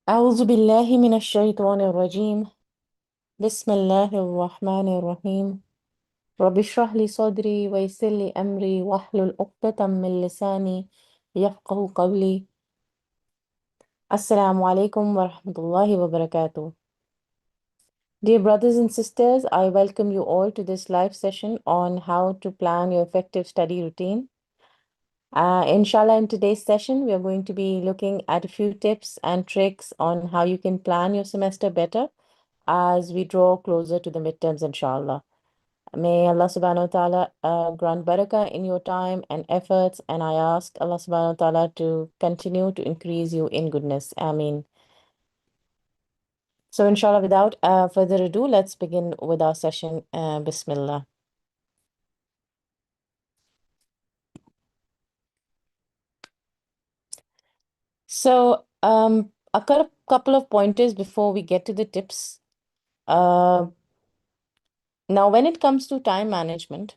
أعوذ بالله من الشيطان الرجيم. بسم الله الرحمن الرحيم. رب اشرح لي صدري ويسر لي أمري واحلل عقدة من لساني يفقه قولي. السلام عليكم ورحمة الله وبركاته. Dear brothers and sisters, I welcome you all to this live session on how to plan your effective study routine. Inshallah, in today's session, we are going to be looking at a few tips and tricks on how you can plan your semester better as we draw closer to the midterms, inshallah. May Allah subhanahu wa ta'ala grant barakah in your time and efforts, and I ask Allah subhanahu wa ta'ala to continue to increase you in goodness. Ameen. So, inshallah, without further ado, let's begin with our session. Bismillah. So, couple of pointers before we get to the tips. Uh, Now, when it comes to time management,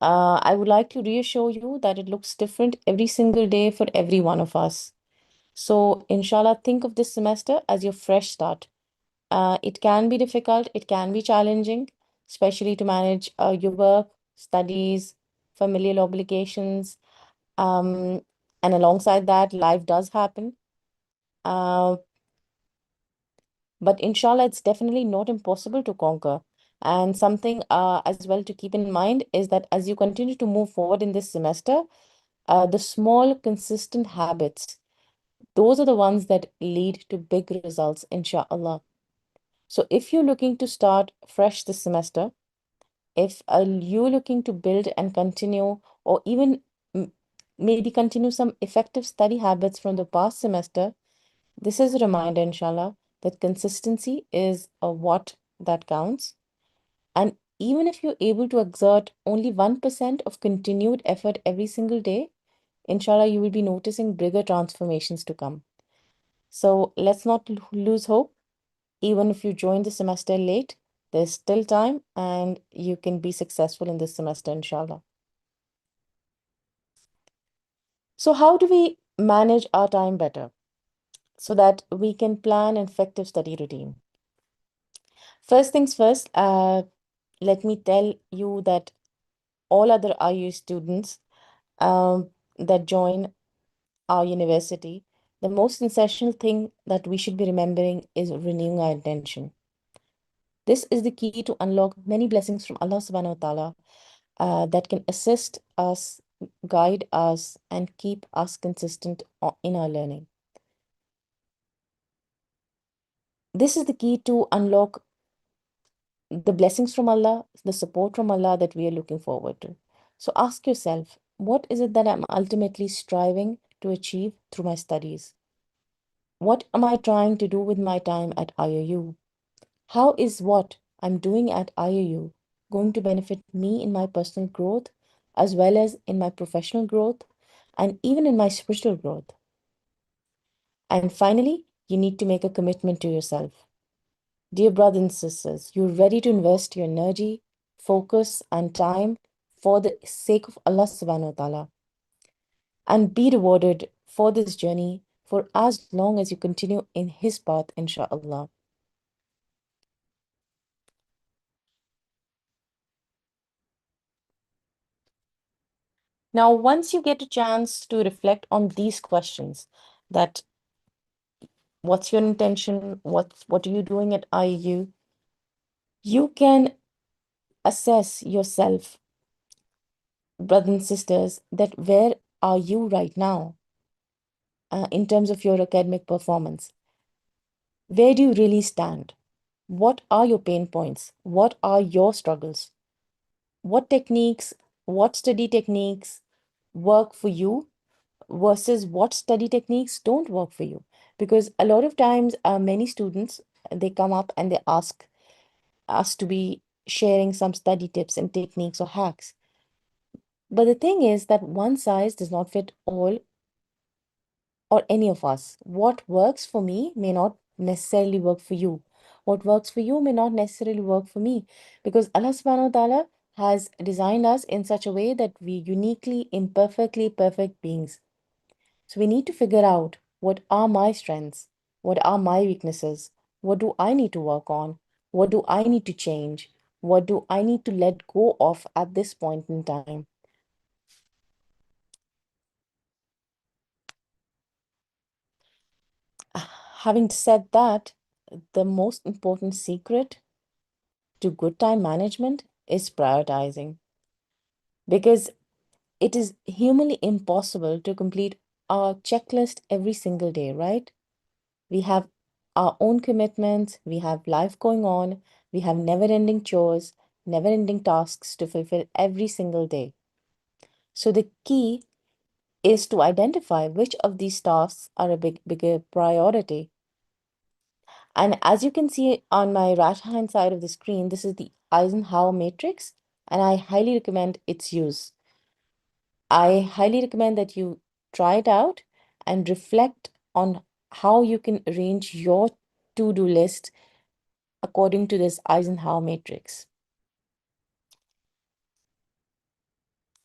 I would like to reassure you that it looks different every single day for every one of us. So, inshallah, think of this semester as your fresh start. It can be difficult, it can be challenging, especially to manage your work, studies, familial obligations, um, and alongside that, life does happen. Uh, but inshallah, it's definitely not impossible to conquer. And something as well to keep in mind is that as you continue to move forward in this semester, the small, consistent habits, those are the ones that lead to big results, inshallah. So if you're looking to start fresh this semester, if you're looking to build and continue, or even m- maybe continue some effective study habits from the past semester, this is a reminder, inshallah, that consistency is what that counts. And even if you're able to exert only 1% of continued effort every single day, inshallah, you will be noticing bigger transformations to come. So let's not lose hope. Even if you join the semester late, there's still time and you can be successful in this semester, inshallah. So, how do we manage our time better so that we can plan an effective study routine? First things first, let me tell you that all other IU students that join our university, the most essential thing that we should be remembering is renewing our intention. This is the key to unlock many blessings from Allah subhanahu wa ta'ala that can assist us, guide us, and keep us consistent in our learning. This is the key to unlock the blessings from Allah, the support from Allah that we are looking forward to. So ask yourself, what is it that I'm ultimately striving to achieve through my studies? What am I trying to do with my time at IOU? How is what I'm doing at IOU going to benefit me in my personal growth, as well as in my professional growth, and even in my spiritual growth? And finally, you need to make a commitment to yourself. Dear brothers and sisters, you're ready to invest your energy, focus, and time for the sake of Allah subhanahu wa ta'ala and be rewarded for this journey for as long as you continue in His path, inshallah. Now, once you get a chance to reflect on these questions, that what's your intention, what are you doing at IU, you can assess yourself, brothers and sisters, that where are you right now in terms of your academic performance? Where do you really stand? What are your pain points? What are your struggles? What techniques, what study techniques work for you versus what study techniques don't work for you? Because a lot of times, many students, they come up and they ask us to be sharing some study tips and techniques or hacks. But the thing is that one size does not fit all or any of us. What works for me may not necessarily work for you. What works for you may not necessarily work for me because Allah subhanahu wa ta'ala has designed us in such a way that we uniquely, imperfectly perfect beings. So we need to figure out what are my strengths, What are my weaknesses? What do I need to work on? What do I need to change? What do I need to let go of at this point in time? Having said that, the most important secret to good time management is prioritizing, because it is humanly impossible to complete our checklist every single day, right? We have our own commitments, we have life going on, we have never-ending chores, never-ending tasks to fulfill every single day. So the key is to identify which of these tasks are a bigger priority. And as you can see on my right-hand side of the screen, this is the Eisenhower matrix, and I highly recommend its use. I highly recommend that you try it out and reflect on how you can arrange your to-do list according to this Eisenhower matrix.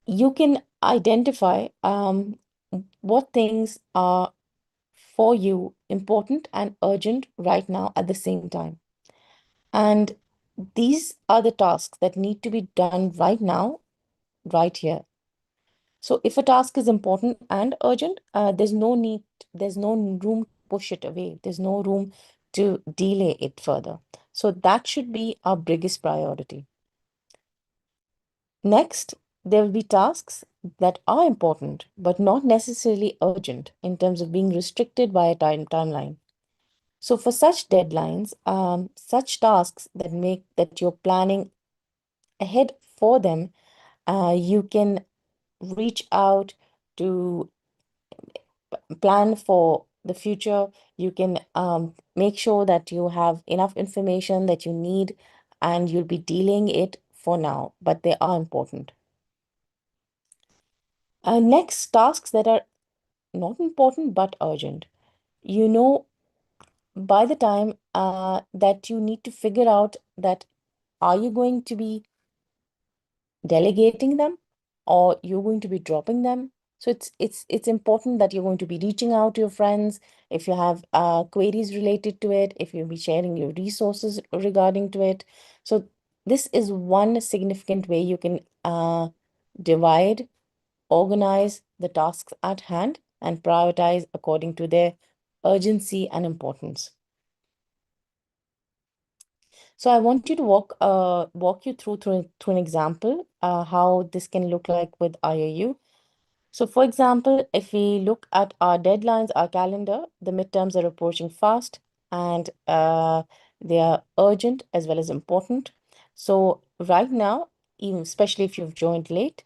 You can identify what things are for you important and urgent right now at the same time. And these are the tasks that need to be done right now, right here. So if a task is important and urgent, there's no room to push it away. There's no room to delay it further. So that should be our biggest priority. Next, there will be tasks that are important, but not necessarily urgent in terms of being restricted by a timeline. So for such deadlines, such tasks that make that you're planning ahead for them, you can reach out to plan for the future. You can make sure that you have enough information that you need, and you'll be dealing it for now, but they are important. Next, tasks that are not important but urgent. You know, by the time that you need to figure out that are you going to be delegating them or you're going to be dropping them. So it's important that you're going to be reaching out to your friends if you have queries related to it, if you'll be sharing your resources regarding to it. So this is one significant way you can divide, organize the tasks at hand and prioritize according to their urgency and importance. So I want you to walk you through an example how this can look like with IOU. So for example, if we look at our deadlines, our calendar, the midterms are approaching fast, and they are urgent as well as important. So right now, even especially if you've joined late,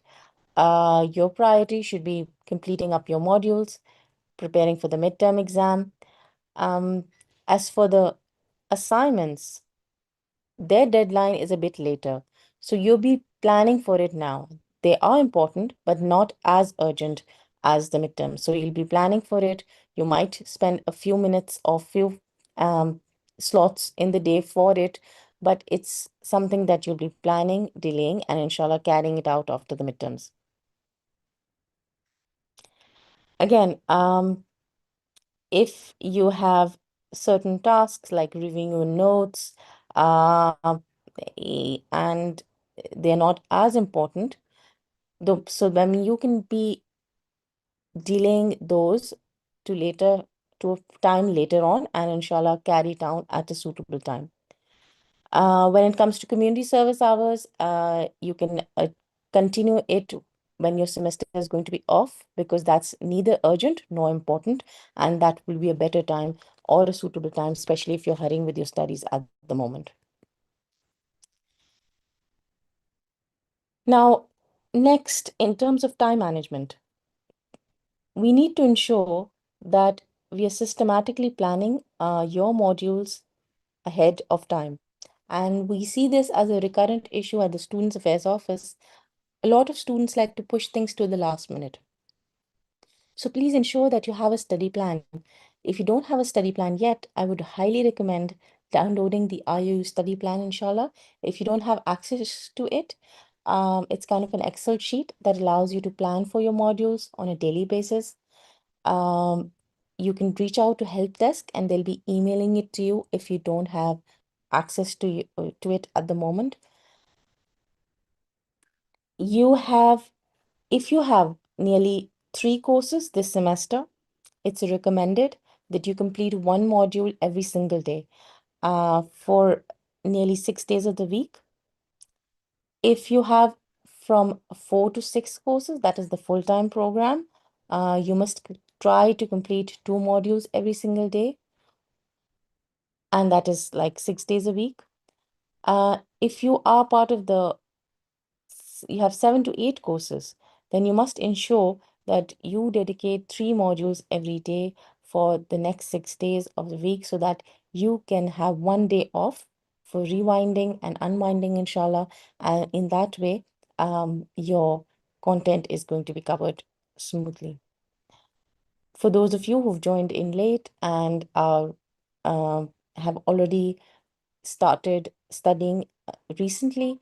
your priority should be completing up your modules, preparing for the midterm exam. Um, as for the assignments, their deadline is a bit later, so you'll be planning for it now. They are important, but not as urgent as the midterm. So you'll be planning for it. You might spend a few minutes or few um, slots in the day for it, but it's something that you'll be planning, delaying, and inshallah carrying it out after the midterms. Again, if you have certain tasks like reviewing your notes, uh, and they're not as important, though, so I mean you can be delaying those to later to a time later on and inshallah carry it out at a suitable time. When it comes to community service hours, you can continue it when your semester is going to be off, because that's neither urgent nor important, and that will be a better time or a suitable time, especially if you're hurrying with your studies at the moment. Now, next, in terms of time management, we need to ensure that we are systematically planning your modules ahead of time. And we see this as a recurrent issue at the Students Affairs Office. A lot of students like to push things to the last minute. So please ensure that you have a study plan. If you don't have a study plan yet, I would highly recommend downloading the IOU study plan, inshallah. If you don't have access to it, it's kind of an Excel sheet that allows you to plan for your modules on a daily basis. Um, you can reach out to help desk and they'll be emailing it to you if you don't have access to it at the moment. You have, if you have nearly 3 courses this semester, it's recommended that you complete one module every single day for nearly 6 days of the week. If you have from 4 to 6 courses, that is the full-time program, you must try to complete 2 modules every single day, and that is like 6 days a week. If you are part of you have 7 to 8 courses, then you must ensure that you dedicate 3 modules every day for the next 6 days of the week so that you can have one day off for rewinding and unwinding, inshallah. And in that way, your content is going to be covered smoothly. For those of you who've joined in late and are have already started studying recently,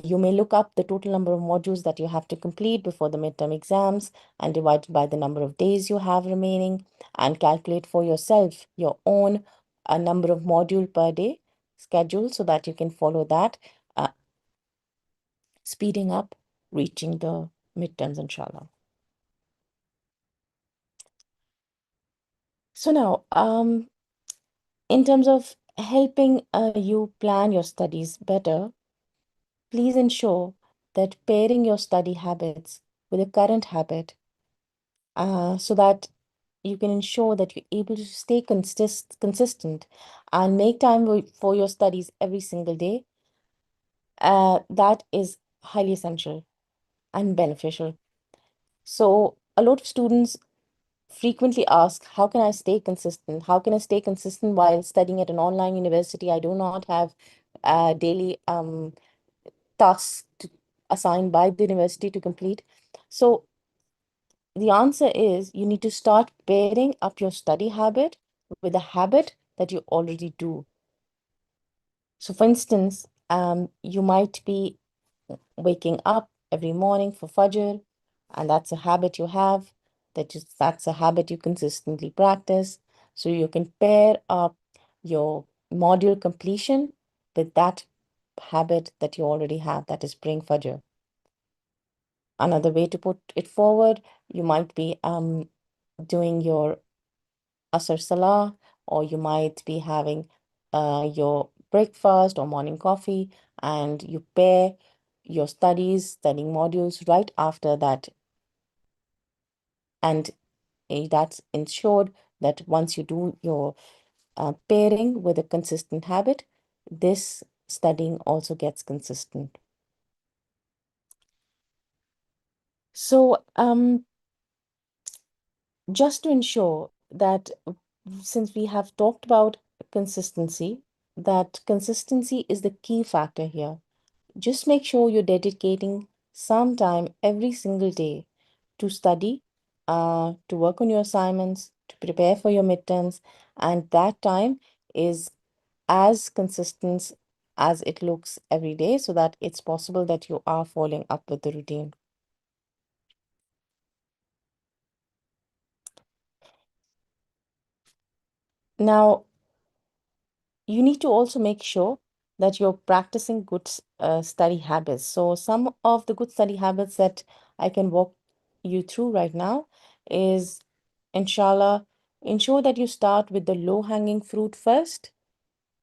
you may look up the total number of modules that you have to complete before the midterm exams and divide it by the number of days you have remaining and calculate for yourself your own number of module per day schedule so that you can follow that, uh, speeding up reaching the midterms, inshallah. So now, in terms of helping you plan your studies better, please ensure that pairing your study habits with a current habit so that you can ensure that you're able to stay consistent and make time for your studies every single day. That is highly essential and beneficial. So, a lot of students frequently ask, how can I stay consistent? How can I stay consistent while studying at an online university? I do not have daily tasks assigned by the university to complete. So the answer is you need to start pairing up your study habit with a habit that you already do. So for instance, you might be waking up every morning for Fajr, and that's a habit you have, that's a habit you consistently practice. So you can pair up your module completion with that habit that you already have, that is praying Fajr. Another way to put it forward, you might be doing your Asr Salah, or you might be having your breakfast or morning coffee, and you pair your studying modules right after that. And that's ensured that once you do your pairing with a consistent habit, this studying also gets consistent. So, just to ensure that since we have talked about consistency, that consistency is the key factor here. Just make sure you're dedicating some time every single day to study, to work on your assignments, to prepare for your midterms, and that time is as consistent as it looks every day so that it's possible that you are following up with the routine. Now, you need to also make sure that you're practicing good study habits. So some of the good study habits that I can walk you through right now is, inshallah, ensure that you start with the low-hanging fruit first.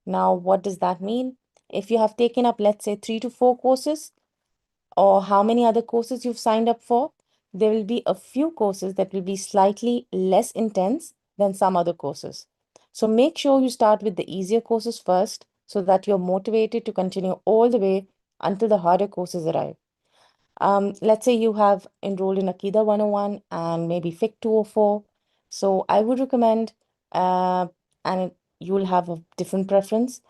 Now, what does that mean? If you have taken up, let's say, 3 to 4 courses, or how many other courses you've signed up for, there will be a few courses that will be slightly less intense than some other courses. So make sure you start with the easier courses first so that you're motivated to continue all the way until the harder courses arrive. Let's say you have enrolled in Akida 101 and maybe Fiqh 204. So I would recommend, and you'll have a different preference,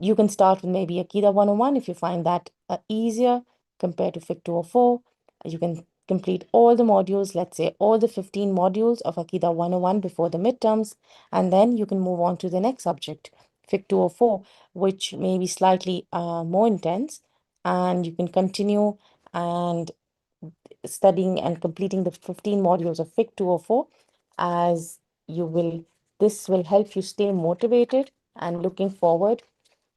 you can start with maybe Akida 101 if you find that easier compared to Fiqh 204. You can complete all the modules, let's say all the 15 modules of Akida 101 before the midterms, and then you can move on to the next subject, Fiqh 204, which may be slightly more intense, and you can continue and studying and completing the 15 modules of Fiqh 204 as this will help you stay motivated and looking forward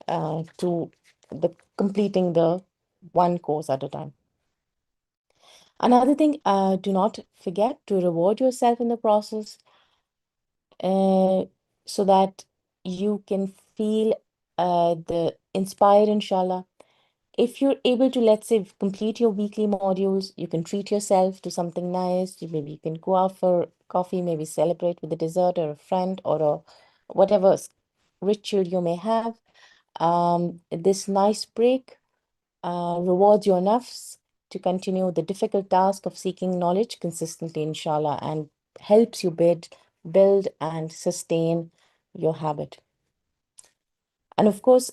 to the completing the one course at a time. Another thing, do not forget to reward yourself in the process, uh, so that you can feel the inspired, inshallah. If you're able to, let's say, complete your weekly modules, you can treat yourself to something nice. Maybe you can go out for coffee, maybe celebrate with a dessert or a friend or whatever ritual you may have. This nice break rewards your nafs to continue the difficult task of seeking knowledge consistently, inshallah, and helps you build and sustain your habit. And of course,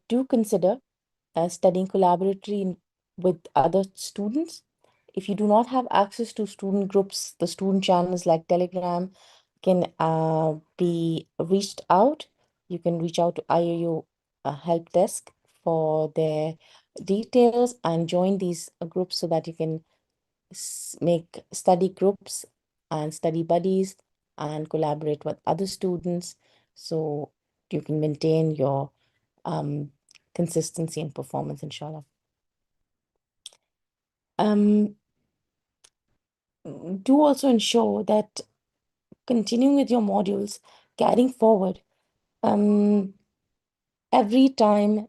do consider studying collaboratively with other students. If you do not have access to student groups, the student channels like Telegram can be reached out. You can reach out to IOU help desk for their details and join these groups so that you can make study groups and study buddies and collaborate with other students so you can maintain your um, consistency and performance, inshallah. Um, do also ensure that continuing with your modules, carrying forward, um, every time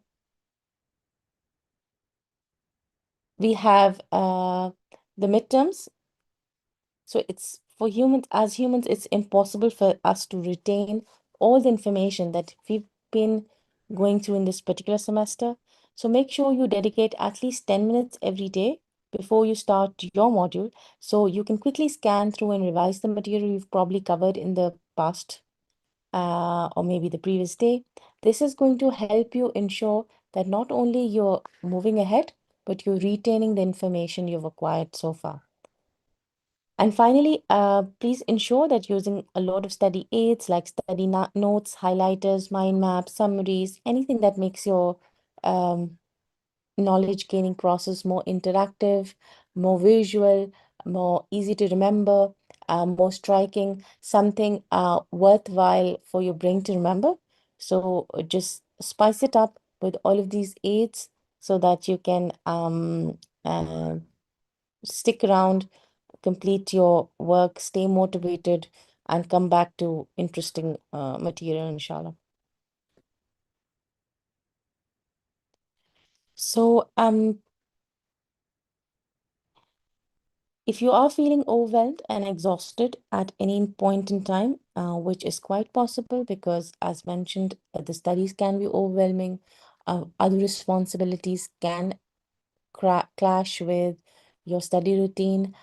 we have the midterms. So it's for humans, as humans, it's impossible for us to retain all the information that we've been going through in this particular semester. So make sure you dedicate at least 10 minutes every day before you start your module. So you can quickly scan through and revise the material you've probably covered in the past or maybe the previous day. This is going to help you ensure that not only you're moving ahead, but you're retaining the information you've acquired so far. And finally, please ensure that using a lot of study aids like study notes, highlighters, mind maps, summaries, anything that makes your um, knowledge gaining process more interactive, more visual, more easy to remember, more striking, something worthwhile for your brain to remember. So just spice it up with all of these aids so that you can stick around, complete your work, stay motivated, and come back to interesting material, inshallah. So, if you are feeling overwhelmed and exhausted at any point in time, which is quite possible because, as mentioned, the studies can be overwhelming, other responsibilities can clash with your study routine,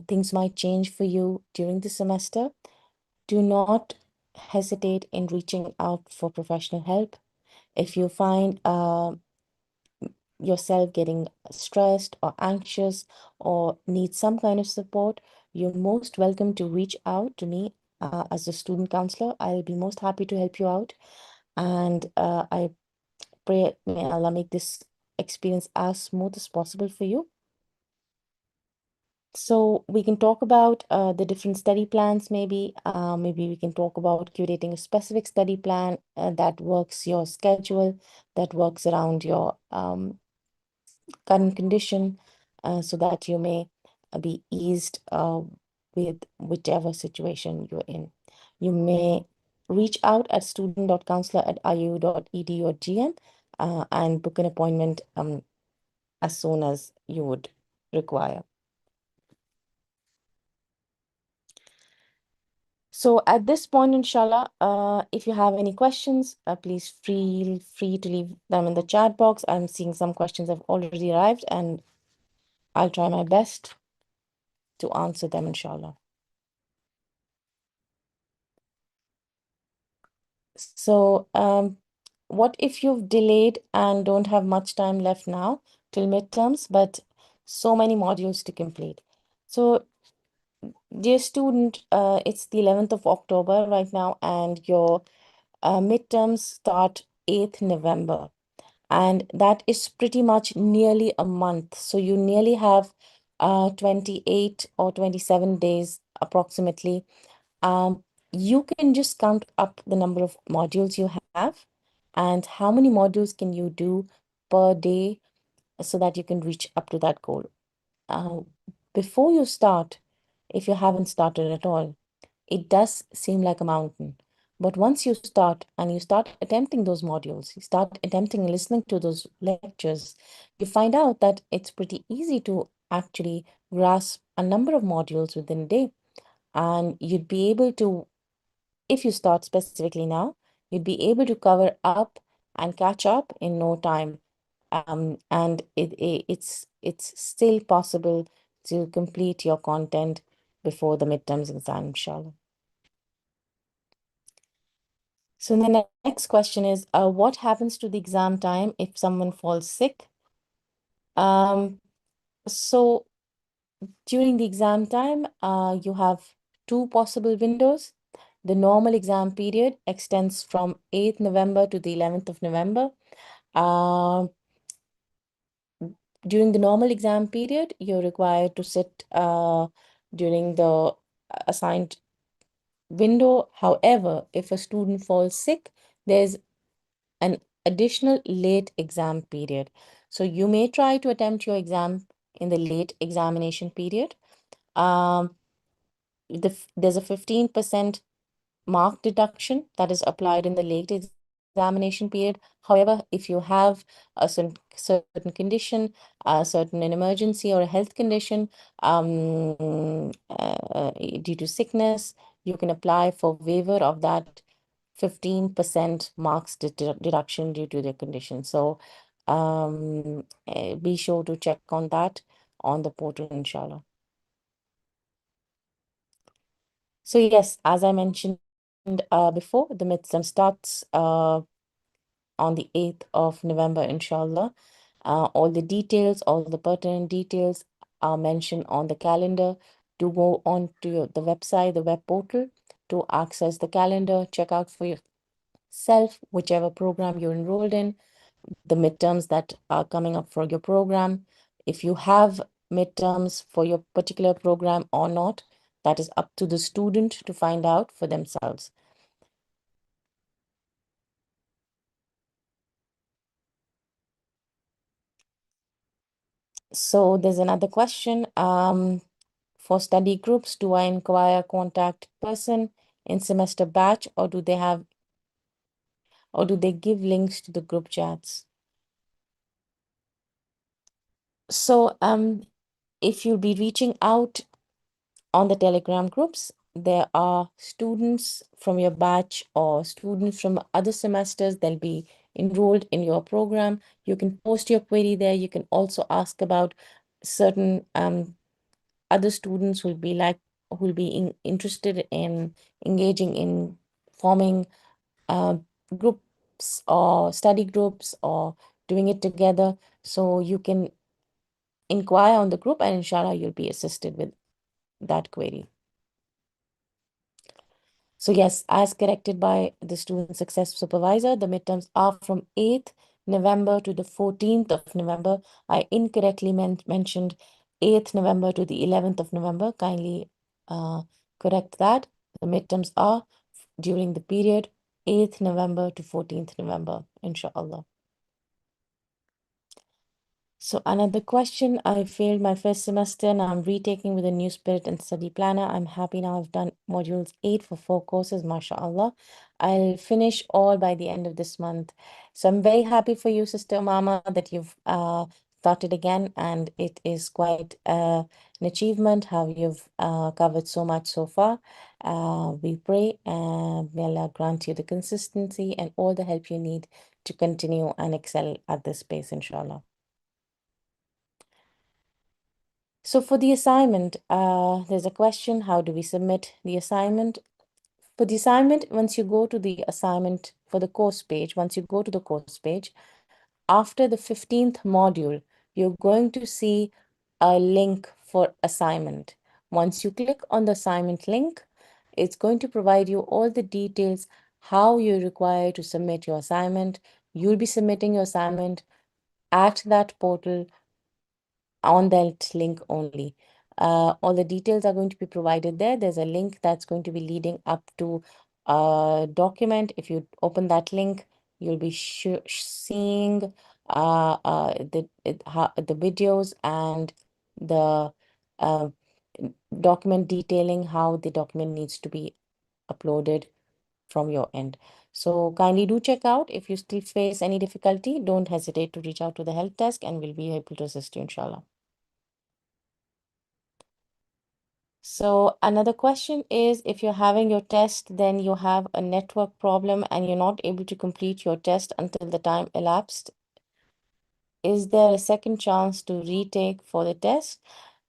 things might change for you during the semester. Do not hesitate in reaching out for professional help. If you find yourself getting stressed or anxious or need some kind of support, you're most welcome to reach out to me as a student counselor. I'll be most happy to help you out. And I pray may Allah make this experience as smooth as possible for you. So we can talk about the different study plans, maybe. Maybe we can talk about curating a specific study plan that works your schedule, that works around your current condition, so that you may be eased with whichever situation you're in. You may reach out at student.counselor@iu.edu.gm and book an appointment as soon as you would require. So at this point, inshallah, if you have any questions, please feel free to leave them in the chat box. I'm seeing some questions have already arrived, and I'll try my best to answer them, inshallah. So, what if you've delayed and don't have much time left now till midterms, but so many modules to complete? So, dear student, it's the 11th of October right now, and your midterms start 8th November. And that is pretty much nearly a month. So you nearly have 28 or 27 days approximately, um, you can just count up the number of modules you have and how many modules can you do per day so that you can reach up to that goal. Uh, Before you start, if you haven't started at all, it does seem like a mountain. But once you start and you start attempting those modules, you start attempting listening to those lectures, you find out that it's pretty easy to actually grasp a number of modules within a day. And you'd be able to, if you start specifically now, you'd be able to cover up and catch up in no time. And it's still possible to complete your content before the midterms exam, inshallah. So the next question is, what happens to the exam time if someone falls sick? Um, so during the exam time, you have two possible windows. The normal exam period extends from 8th November to the 11th of November. Uh, During the normal exam period, you're required to sit during the assigned window. However, if a student falls sick, there's an additional late exam period. So you may try to attempt your exam in the late examination period. Um, there's a 15% mark deduction that is applied in the late examination period. However, if you have a certain condition, a certain an emergency or a health condition due to sickness, you can apply for waiver of that 15% marks deduction due to the condition. So be sure to check on that on the portal, inshallah. So yes, as I mentioned before, the midterm starts on the 8th of November, inshallah. All the details, all the pertinent details are mentioned on the calendar. To go on to the website, the web portal, to access the calendar, check out for yourself whichever program you're enrolled in, the midterms that are coming up for your program. If you have midterms for your particular program or not, that is up to the student to find out for themselves. So there's another question. For study groups, do I inquire contact person in semester batch, or do they give links to the group chats? So if you'll be reaching out on the Telegram groups, there are students from your batch or students from other semesters. They'll be enrolled in your program. You can post your query there. You can also ask about certain other students who'll be interested in engaging in forming uh, groups or study groups or doing it together. So you can inquire on the group and inshallah you'll be assisted with that query. So yes, as corrected by the student success supervisor, the midterms are from 8th November to the 14th of November. I incorrectly mentioned 8th November to the 11th of November. Kindly correct that. The midterms are during the period 8th November to 14th November, inshallah. So another question, I failed my first semester. Now I'm retaking with a new spirit and study planner. I'm happy now I've done modules 8 for 4 courses, mashallah. I'll finish all by the end of this month. So I'm very happy for you, Sister Mama, that you've started again, and it is quite an achievement how you've covered so much so far. We pray and may Allah grant you the consistency and all the help you need to continue and excel at this space, inshallah. So for the assignment, there's a question, how do we submit the assignment? For the assignment, once you go to the assignment for the course page, once you go to the course page, after the 15th module, you're going to see a link for assignment. Once you click on the assignment link, it's going to provide you all the details, how you're required to submit your assignment. You'll be submitting your assignment at that portal on that link only. All the details are going to be provided there. There's a link that's going to be leading up to a document. If you open that link, you'll be seeing the videos and the uh, document detailing how the document needs to be uploaded from your end. So kindly do check out. If you still face any difficulty, don't hesitate to reach out to the help desk and we'll be able to assist you, inshallah. So another question is, if you're having your test, then you have a network problem and you're not able to complete your test until the time elapsed, is there a second chance to retake for the test?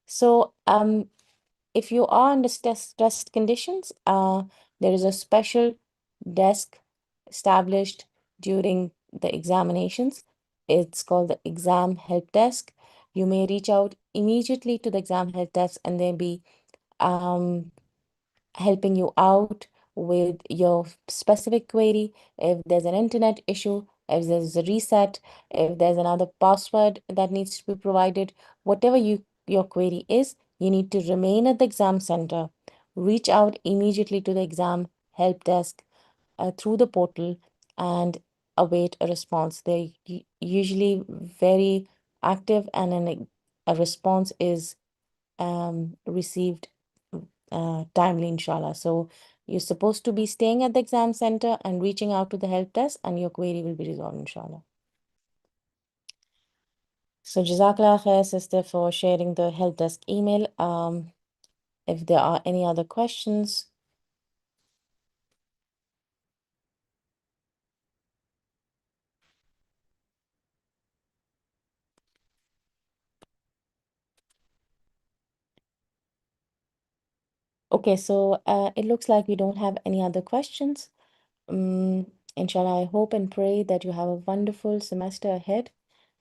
So if you are under stress conditions, there is a special desk established during the examinations. It's called the exam help desk. You may reach out immediately to the exam help desk and they'll be um, helping you out with your specific query. If there's an internet issue, if there's a reset, if there's another password that needs to be provided, whatever your query is, you need to remain at the exam center. Reach out immediately to the exam help desk through the portal and await a response. They're usually very active and a response is received timely, inshallah. So you're supposed to be staying at the exam center and reaching out to the help desk, and your query will be resolved, inshallah. So Jazakallah khair, sister, for sharing the help desk email. If there are any other questions. Okay, so it looks like we don't have any other questions. Inshallah, I hope and pray that you have a wonderful semester ahead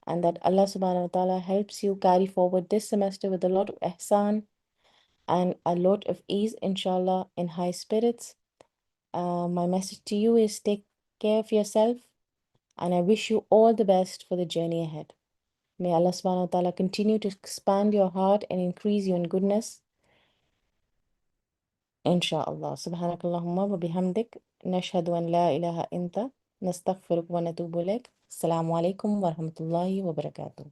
and that Allah subhanahu wa ta'ala helps you carry forward this semester with a lot of ihsan and a lot of ease, inshallah, in high spirits. My message to you is take care of yourself and I wish you all the best for the journey ahead. May Allah subhanahu wa ta'ala continue to expand your heart and increase you in goodness. Inshallah. Subhanakallahumma wa bihamdik. Nashhadu an la ilaha illa anta. Nastaghfiruka wa natubu ilaik. Assalamu alaikum wa rahmatullahi wa barakatuh.